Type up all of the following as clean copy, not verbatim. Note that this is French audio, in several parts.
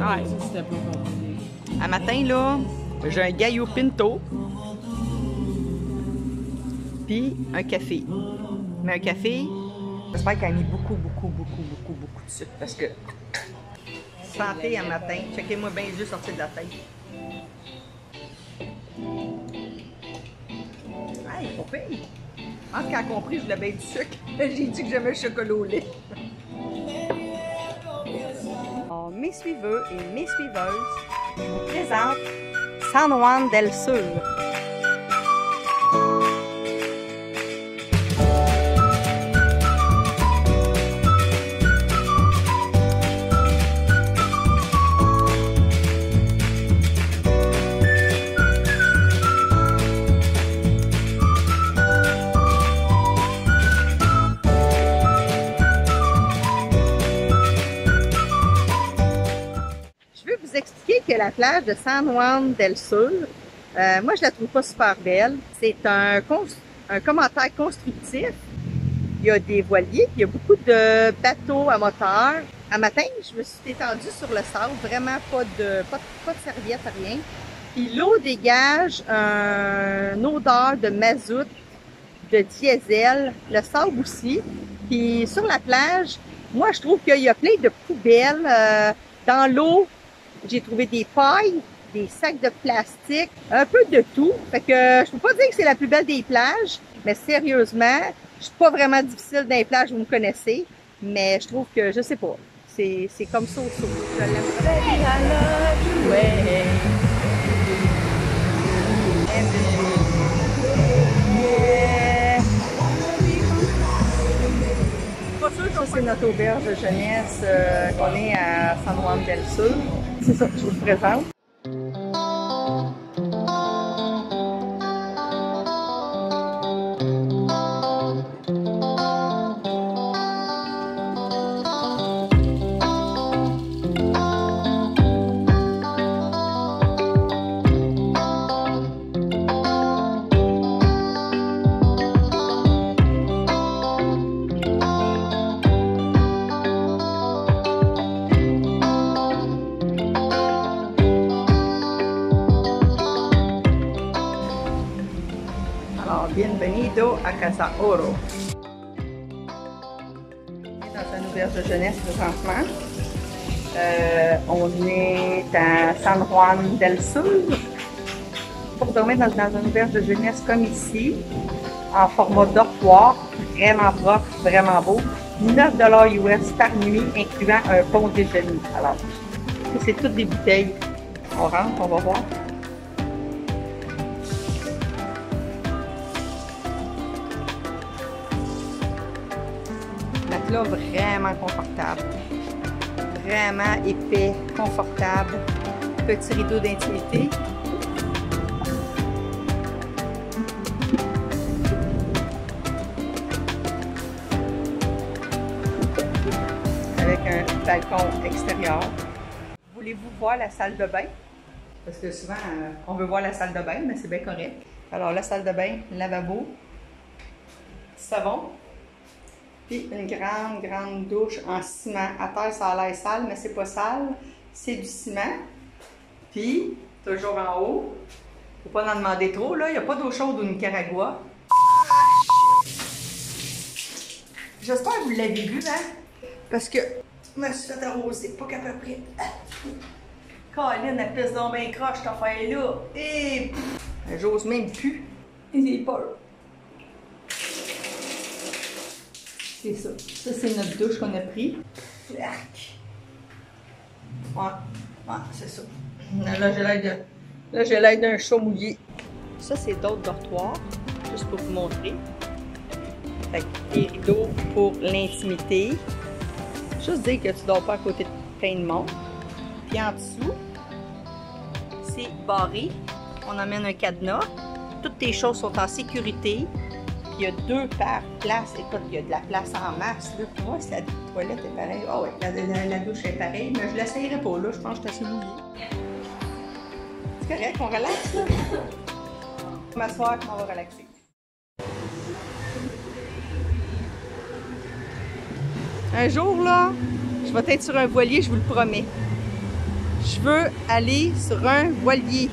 Ah, ça, c'était pas compliqué. À matin, là, j'ai un Gallo Pinto. Puis un café. Mais un café, j'espère qu'elle a mis beaucoup de sucre. Parce que santé à matin. Checkez-moi bien les yeux sortis de la tête. Hey, pas pire. Je pense qu'elle a compris que je voulais bien du sucre. J'ai dit que j'aimais le chocolat au lait. Alors, mes suiveurs et mes suiveuses, je vous présente San Juan del Sur. Expliquer que la plage de San Juan del Sur, moi je la trouve pas super belle. C'est un commentaire constructif. Il y a des voiliers, il y a beaucoup de bateaux à moteur. À matin, je me suis étendue sur le sable, vraiment pas de serviette, rien. Puis l'eau dégage une odeur de mazout, de diesel, le sable aussi. Puis sur la plage, moi je trouve qu'il y a plein de poubelles dans l'eau. J'ai trouvé des pailles, des sacs de plastique, un peu de tout. Fait que je peux pas dire que c'est la plus belle des plages, mais sérieusement, je suis pas vraiment difficile dans les plages, vous me connaissez, mais je trouve que, je sais pas, c'est comme ça au saut. Je l'aime Ça, c'est notre auberge de jeunesse qu'on est à San Juan del Sur. C'est ça que je vous présente. Bienvenido a Casa Oro. On est dans une auberge de jeunesse présentement. On est à San Juan del Sur. Pour dormir dans une auberge de jeunesse comme ici, en format dortoir, vraiment propre, vraiment beau. 9 $ US par nuit, incluant un bon déjeuner. Alors, c'est toutes des bouteilles. On rentre, on va voir. Là, vraiment confortable, vraiment épais, confortable, petit rideau d'intimité. Avec un balcon extérieur. Voulez-vous voir la salle de bain? Parce que souvent, on veut voir la salle de bain, mais c'est bien correct. Alors, la salle de bain, lavabo, savon. Puis une grande douche en ciment. À terre, ça a l'air sale, mais c'est pas sale. C'est du ciment. Puis, toujours en haut. Faut pas en demander trop, là. Il n'y a pas d'eau chaude au Nicaragua. J'espère que vous l'avez vu, hein? Parce que je me suis fait arroser, pas qu'à peu près. Colin, elle pisse donc bien croche, cette affaire-là. Et j'ose même plus. J'ai peur. C'est ça. Ça, c'est notre douche qu'on a pris. Flac. Ouais, c'est ça. Là, j'ai l'air d'un chat mouillé. Ça, c'est d'autres dortoirs, juste pour vous montrer. Fait que des rideaux pour l'intimité. Juste dire que tu dors pas à côté de plein de monde. Puis en dessous, c'est barré. On amène un cadenas. Toutes tes choses sont en sécurité. Il y a 2 par place. Écoute, il y a de la place en masse. Là. Pour moi, la toilette est pareille. Ah ouais, la douche est pareille, mais je ne l'essayerai pas. Là, je pense que je suis assez mouillée. C'est correct, on relaxe. Là. Je vais m'asseoir et on va relaxer. Un jour, là, je vais être sur un voilier, je vous le promets. Je veux aller sur un voilier.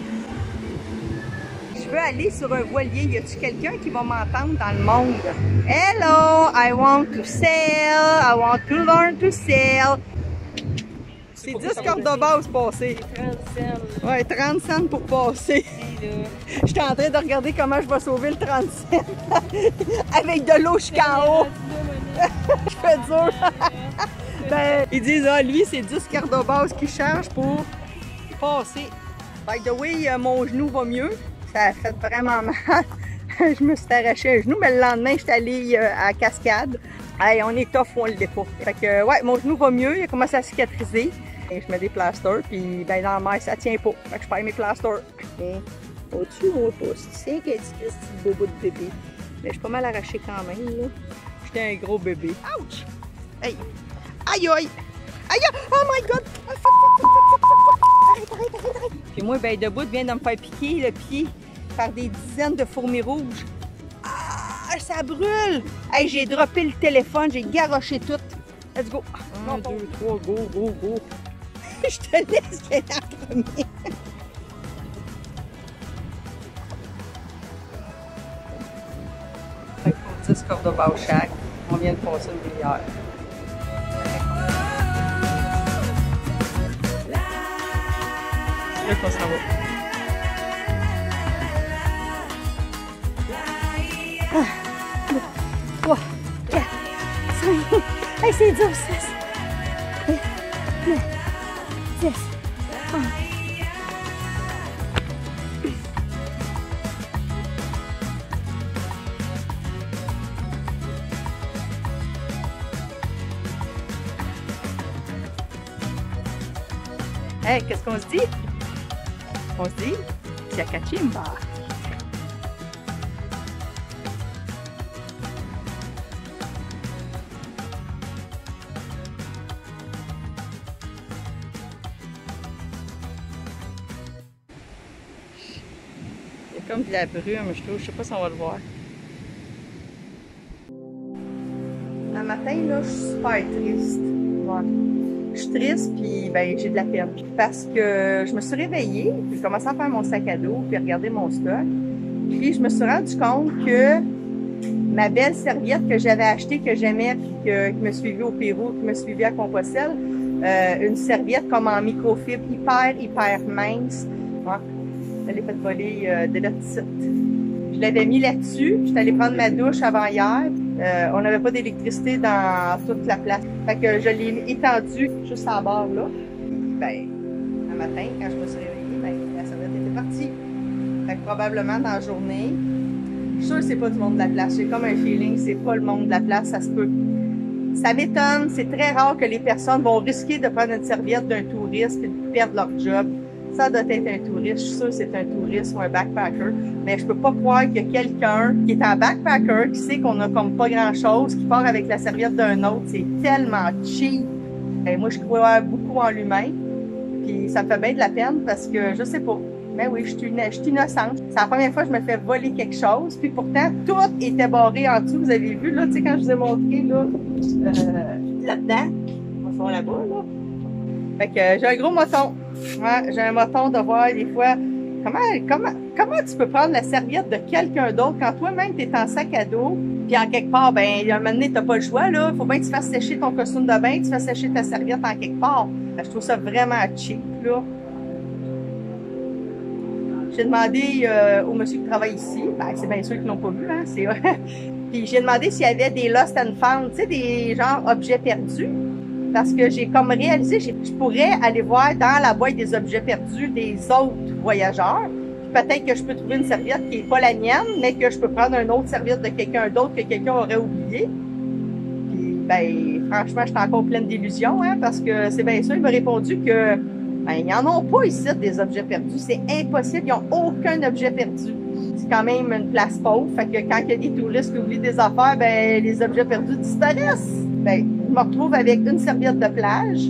Je veux aller sur un voilier. Y a-t-il quelqu'un qui va m'entendre dans le monde? Hello, I want to sail. I want to learn to sail. C'est 10 cordes de base passées. 30 cents. Ouais, 30 cents pour passer. J'étais en train de regarder comment je vais sauver le 30 cents. Avec de l'eau jusqu'en haut. Je fais dur. Ben, ils disent, ah, lui, c'est 10 quarts de base qu'il charge pour passer. By the way, mon genou va mieux. Ça a fait vraiment mal. Je me suis arraché un genou, mais le lendemain, j'étais allée à la cascade. Hey, on est tough, on le défaut. Fait que, ouais, mon genou va mieux, il a commencé à cicatriser. Et je mets des plasters, puis ben, dans la mer, ça tient pas. Fait que je perds mes plasters. Au-dessus, au pouce. C'est qu'un petit bobo de bébé. Mais je suis pas mal arraché quand même, là. J'étais un gros bébé. Ouch! Hey! Aïe aïe! Aïe! Oh my god! Arrête, arrête, arrête, arrête! Puis moi, ben, debout, vient de me faire piquer le pied par des dizaines de fourmis rouges. Ah! Ça brûle! Hey, j'ai droppé le téléphone, j'ai garoché tout. Let's go! 1, 2, 3, go, go, go! Je te laisse aller en premier! 10 cordes de base chaque. On vient de passer une rivière. C'est là qu'on s'en va. 3, 4, 5. Hey, c'est dur, 6, 9, 10, 11. Hey, qu'est-ce qu'on se dit? On se dit Siakachimba. Il y a comme de la brume, je trouve. Je sais pas si on va le voir. Un matin, là, je suis super triste. Ouais. Je suis triste, puis ben, j'ai de la peine. Parce que je me suis réveillée, puis j'ai commencé à faire mon sac à dos, puis à regarder mon stock. Puis je me suis rendu compte que ma belle serviette que j'avais achetée, que j'aimais, puis qui me suivait au Pérou, qui me suivait à Compostelle, une serviette comme en microfibre, hyper mince. Ouais. Elle est faite voler de la petite. Je l'avais mis là-dessus. J'étais allée prendre ma douche avant hier. On n'avait pas d'électricité dans toute la place. Fait que je l'ai étendue juste à bord là. Ben, un matin, quand je me suis réveillée, ben, la serviette était partie. Fait que probablement dans la journée, je suis sûre que c'est pas du monde de la place. J'ai comme un feeling que c'est pas le monde de la place, ça se peut. Ça m'étonne, c'est très rare que les personnes vont risquer de prendre une serviette d'un touriste et de perdre leur job. Ça doit être un touriste, je suis sûre que c'est un touriste ou un backpacker, mais je peux pas croire qu'il y a quelqu'un qui est un backpacker, qui sait qu'on a comme pas grand-chose, qui part avec la serviette d'un autre, c'est tellement cheap. Et moi, je crois beaucoup en l'humain, puis ça me fait bien de la peine parce que je sais pas. Mais oui, je suis innocente. C'est la première fois que je me fais voler quelque chose, puis pourtant, tout était barré en dessous. Vous avez vu, là, tu sais, quand je vous ai montré, là, là-dedans, on va faire là-bas, là. Fait que j'ai un gros moton. Ouais, j'ai un moton de voir des fois. Comment tu peux prendre la serviette de quelqu'un d'autre quand toi-même t'es en sac à dos, puis en quelque part, ben, à un moment donné, t'as pas le choix, là. Faut bien que tu fasses sécher ton costume de bain, que tu fasses sécher ta serviette en quelque part. Je trouve ça vraiment cheap, là. J'ai demandé au monsieur qui travaille ici, ben, c'est bien sûr qu'ils l'ont pas vu, hein, c'est puis j'ai demandé s'il y avait des lost and found, tu sais, des genre objets perdus. Parce que j'ai comme réalisé, je pourrais aller voir dans la boîte des objets perdus des autres voyageurs. Peut-être que je peux trouver une serviette qui n'est pas la mienne, mais que je peux prendre une autre serviette de quelqu'un d'autre que quelqu'un aurait oublié. Puis, ben, franchement, j'étais encore pleine d'illusions, hein, parce que c'est bien sûr, il m'a répondu que, ben, ils n'en ont pas ici des objets perdus. C'est impossible, ils n'ont aucun objet perdu. C'est quand même une place pauvre, fait que quand il y a des touristes qui oublient des affaires, ben, les objets perdus disparaissent. Ben, je me retrouve avec une serviette de plage,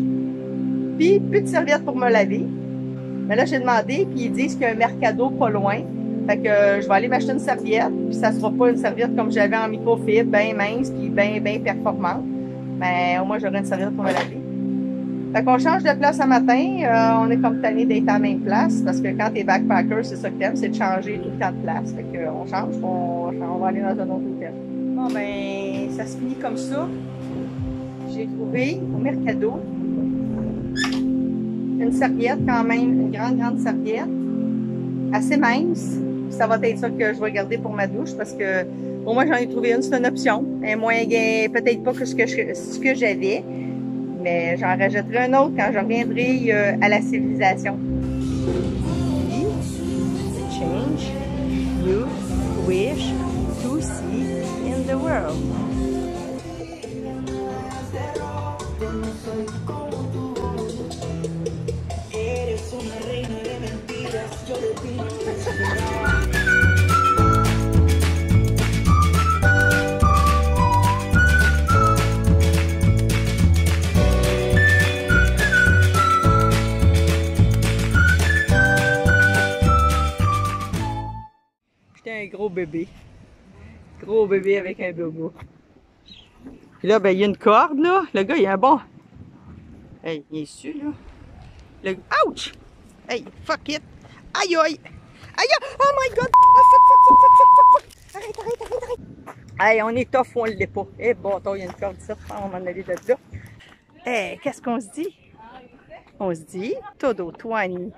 puis plus de serviette pour me laver. Mais là, j'ai demandé, puis ils disent qu'il y a un Mercado pas loin. Fait que je vais aller m'acheter une serviette, puis ça sera pas une serviette comme j'avais en microfibre, bien mince, puis bien performante. Mais au moins, j'aurai une serviette pour me laver. Fait qu'on change de place ce matin. On est comme tanné d'être à la même place parce que quand t'es backpacker, c'est ça que t'aimes, c'est de changer tout le temps de place. Fait qu'on change, on va aller dans un autre hôtel. Bon ben, ça se finit comme ça. J'ai trouvé au Mercado une serviette quand même, une grande serviette, assez mince. Ça va être ça que je vais garder pour ma douche parce que au moins j'en ai trouvé une, c'est une option. Elle est moins peut-être pas que ce que j'avais. Mais j'en rajouterai un autre quand je reviendrai à la civilisation. Change you wish to see in the world. J'étais un gros bébé. Gros bébé avec un bobo. Puis là, ben, il y a une corde, là. Le gars, il a un bon. Hey, il est su, là. Le... Ouch! Hey, fuck it! Aïe, aïe! Aïe! Oh my god! Oh, fuck! Arrête! Hey, on est tough ou on l'est pas. Eh, bon, il y a une corde ici. On va m'en aller de là. Hey, qu'est-ce qu'on se dit? On se dit, todo, twani.